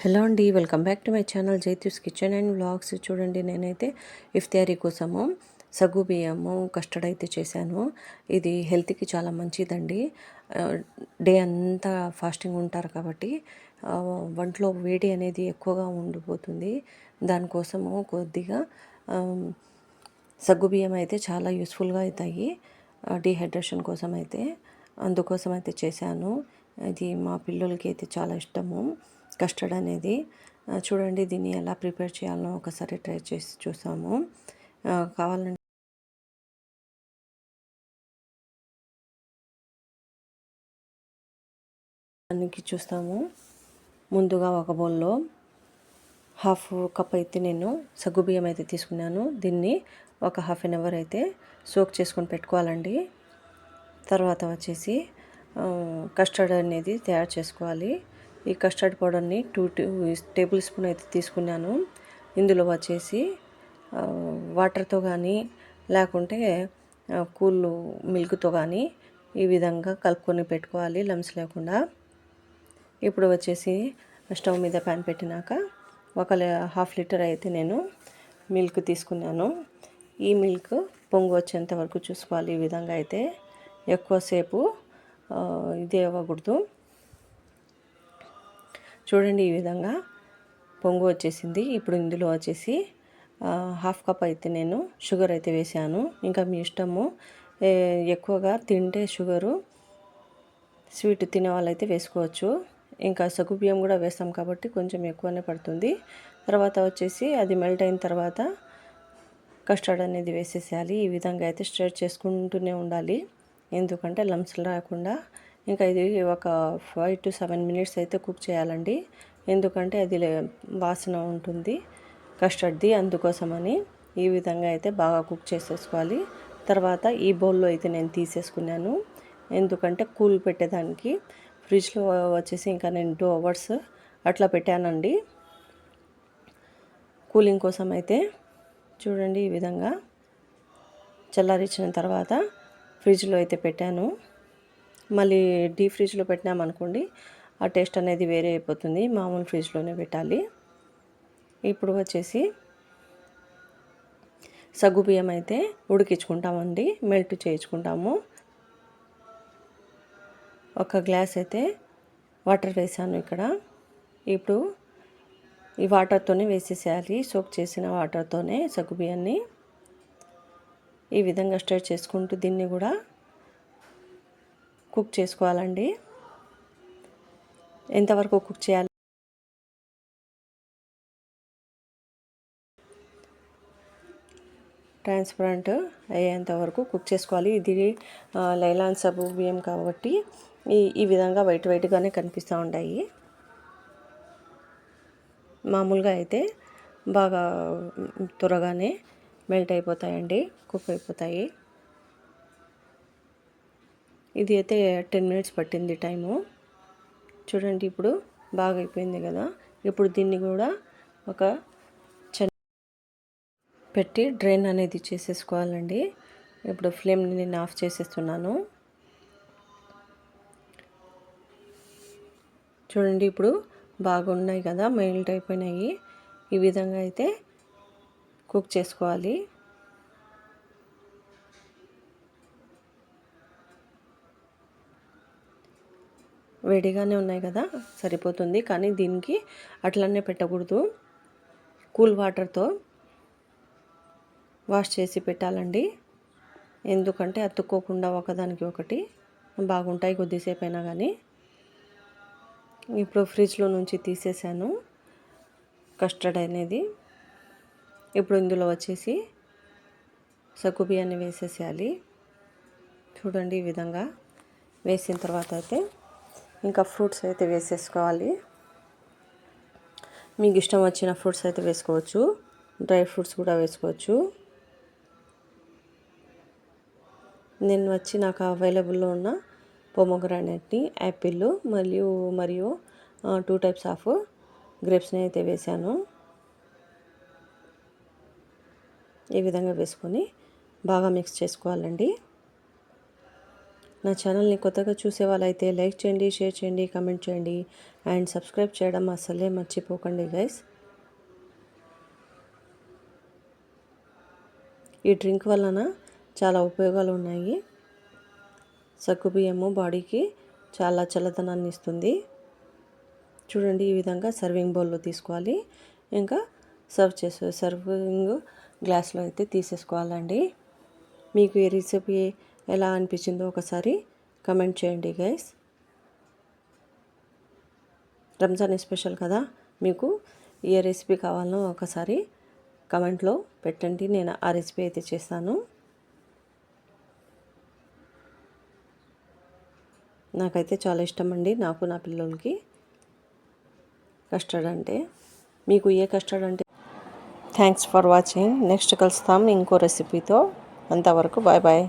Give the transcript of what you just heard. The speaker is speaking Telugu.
హలో అండి, welcome back to my channel Jaithu's kitchen and vlogs. చూడండి, నేనైతే ఇఫ్తారీ కోసము సగ్గు బియ్యము కస్టర్డ్ అయితే చేశాను. ఇది హెల్త్కి చాలా మంచిదండి. డే అంతా ఫాస్టింగ్ ఉంటారు కాబట్టి ఒంట్లో వేడి అనేది ఎక్కువగా ఉండిపోతుంది. దానికోసము కొద్దిగా సగ్గు బియ్యం అయితే చాలా యూస్ఫుల్గా అవుతాయి డీహైడ్రేషన్ కోసం అయితే. అందుకోసం అయితే చేశాను. ఇది మా పిల్లలకి అయితే చాలా ఇష్టము కస్టర్డ్ అనేది. చూడండి, దీన్ని ఎలా ప్రిపేర్ చేయాలో ఒకసారి ట్రై చేసి చూసాము. కావాలంటే దానికి చూస్తాము. ముందుగా ఒక బౌల్లో హాఫ్ కప్ అయితే నేను సగ్గుబియ్యం అయితే తీసుకున్నాను. దీన్ని ఒక హాఫ్ అన్ అవర్ అయితే సోక్ చేసుకొని పెట్టుకోవాలండి. తర్వాత వచ్చేసి కస్టర్డ్ అనేది తయారు చేసుకోవాలి. ఈ కస్టర్డ్ పౌడర్ని 2 టేబుల్ స్పూన్ అయితే తీసుకున్నాను. ఇందులో వచ్చేసి వాటర్తో కానీ లేకుంటే కూల్ మిల్క్తో కానీ ఈ విధంగా కలుపుకొని పెట్టుకోవాలి లమ్స్ లేకుండా. ఇప్పుడు వచ్చేసి స్టవ్ మీద ప్యాన్ పెట్టినాక ఒక హాఫ్ లీటర్ అయితే నేను మిల్క్ తీసుకున్నాను. ఈ మిల్క్ పొంగు వచ్చేంత వరకు చూసుకోవాలి. ఈ విధంగా అయితే ఎక్కువసేపు ఇది అవ్వకూడదు. చూడండి, ఈ విధంగా పొంగు వచ్చేసింది. ఇప్పుడు ఇందులో వచ్చేసి హాఫ్ కప్ అయితే నేను షుగర్ అయితే వేసాను. ఇంకా మీ ఇష్టము, ఎక్కువగా తింటే షుగరు స్వీట్ తినే వాళ్ళైతే వేసుకోవచ్చు. ఇంకా సగ్గుబియ్యం కూడా వేస్తాం కాబట్టి కొంచెం ఎక్కువనే పడుతుంది. తర్వాత వచ్చేసి అది మెల్ట్ అయిన తర్వాత కస్టర్డ్ అనేది వేసేసేయాలి. ఈ విధంగా అయితే స్ట్రెచ్ చేసుకుంటూనే ఉండాలి, ఎందుకంటే లంప్స్ రాకుండా. ఇంకా ఇది ఒక 5 to 7 మినిట్స్ అయితే కుక్ చేయాలండి, ఎందుకంటే అది వాసన ఉంటుంది కస్టర్డ్ది, అందుకోసమని. ఈ విధంగా అయితే బాగా కుక్ చేసేసుకోవాలి. తర్వాత ఈ బౌల్లో అయితే నేను తీసేసుకున్నాను, ఎందుకంటే కూల్ పెట్టేదానికి. ఫ్రిడ్జ్లో వచ్చేసి ఇంకా నేను 2 hours అట్లా పెట్టానండి కూలింగ్ కోసం అయితే. చూడండి, ఈ విధంగా చల్లారించిన తర్వాత ఫ్రిడ్జ్లో అయితే పెట్టాను. మళ్ళీ డీప్ ఫ్రిడ్జ్లో పెట్టినామనుకోండి ఆ టేస్ట్ అనేది వేరే అయిపోతుంది. మామూలు ఫ్రిడ్జ్లోనే పెట్టాలి. ఇప్పుడు వచ్చేసి సగ్గుబియ్యం అయితే ఉడికించుకుంటామండి, మెల్ట్ చేయించుకుంటాము. ఒక గ్లాస్ అయితే వాటర్ వేసాను ఇక్కడ. ఇప్పుడు ఈ వాటర్తోనే వేసేసేయాలి, సోక్ చేసిన వాటర్తోనే సగ్గుబియ్యాన్ని. ఈ విధంగా స్ట్రెచ్ చేసుకుంటూ దీన్ని కూడా కుక్ చేసుకోవాలండి. ఎంతవరకు కుక్ చేయాలి, ట్రాన్స్పరెంట్ అయ్యేంత వరకు కుక్ చేసుకోవాలి. ఇది లైలాన్ సగ్గు బియ్యం కాబట్టి ఈ విధంగా వైట్గానే కనిపిస్తూ ఉంటాయి. మామూలుగా అయితే బాగా త్వరగానే మెల్ట్ అయిపోతాయండి, కుక్ అయిపోతాయి. ఇది అయితే 10 minutes పట్టింది టైము. చూడండి, ఇప్పుడు బాగా అయిపోయింది కదా. ఇప్పుడు దీన్ని కూడా ఒక పెట్టి డ్రైన్ అనేది చేసేసుకోవాలండి. ఇప్పుడు ఫ్లేమ్ని నేను ఆఫ్ చేసేస్తున్నాను. చూడండి, ఇప్పుడు బాగున్నాయి కదా, మెల్ట్ అయిపోయినాయి. ఈ విధంగా అయితే కుక్ చేసుకోవాలి. వేడిగానే ఉన్నాయి కదా, సరిపోతుంది. కానీ దీనికి అట్లనే పెట్టకూడదు, కూల్ వాటర్తో వాష్ చేసి పెట్టాలండి, ఎందుకంటే అతుక్కోకుండా ఒకదానికి ఒకటి బాగుంటాయి కొద్దిసేపు అయినా కానీ. ఇప్పుడు ఫ్రిడ్జ్లో నుంచి తీసేసాను కస్టర్డ్ అనేది. ఇప్పుడు ఇందులో వచ్చేసి సగ్గుబియ్యాన్ని వేసేసేయాలి. చూడండి, ఈ విధంగా వేసిన తర్వాత అయితే ఇంకా ఫ్రూట్స్ అయితే వేసేసుకోవాలి. మీకు ఇష్టం వచ్చిన ఫ్రూట్స్ అయితే వేసుకోవచ్చు, డ్రై ఫ్రూట్స్ కూడా వేసుకోవచ్చు. నేను నాకు అవైలబుల్లో ఉన్న పొమోగ్రానైట్ని, యాపిల్ మరియు 2 types ఆఫ్ గ్రేప్స్ని అయితే వేసాను. ఈ విధంగా వేసుకొని బాగా మిక్స్ చేసుకోవాలండి. నా ఛానల్ని కొత్తగా చూసే వాళ్ళైతే లైక్ చేయండి, షేర్ చేయండి, కామెంట్ చేయండి అండ్ సబ్స్క్రైబ్ చేయడం అస్సలే మర్చిపోకండి గైస్. ఈ డ్రింక్ వలన చాలా ఉపయోగాలు ఉన్నాయి. సగ్గుబియ్యము బాడీకి చాలా చల్లదనాన్ని ఇస్తుంది. చూడండి, ఈ విధంగా సర్వింగ్ బౌల్లో తీసుకోవాలి. ఇంకా సర్వింగ్ గ్లాస్లో అయితే తీసేసుకోవాలండి. మీకు ఈ రెసిపీ ఎలా అనిపించిందో ఒకసారి కమెంట్ చేయండి గైస్. రంజాన్ స్పెషల్ కదా, మీకు ఏ రెసిపీ కావాలనో ఒకసారి కమెంట్లో పెట్టండి. నేను ఆ రెసిపీ అయితే చేస్తాను. నాకైతే చాలా ఇష్టం అండి, నాకు నా పిల్లలకి కస్టర్డ్ అంటే. మీకు ఏ కస్టర్డ్ అంటే? Thanks for watching. నెక్స్ట్ కలుస్తాం ఇంకో రెసిపీతో. అంతవరకు బాయ్ బాయ్.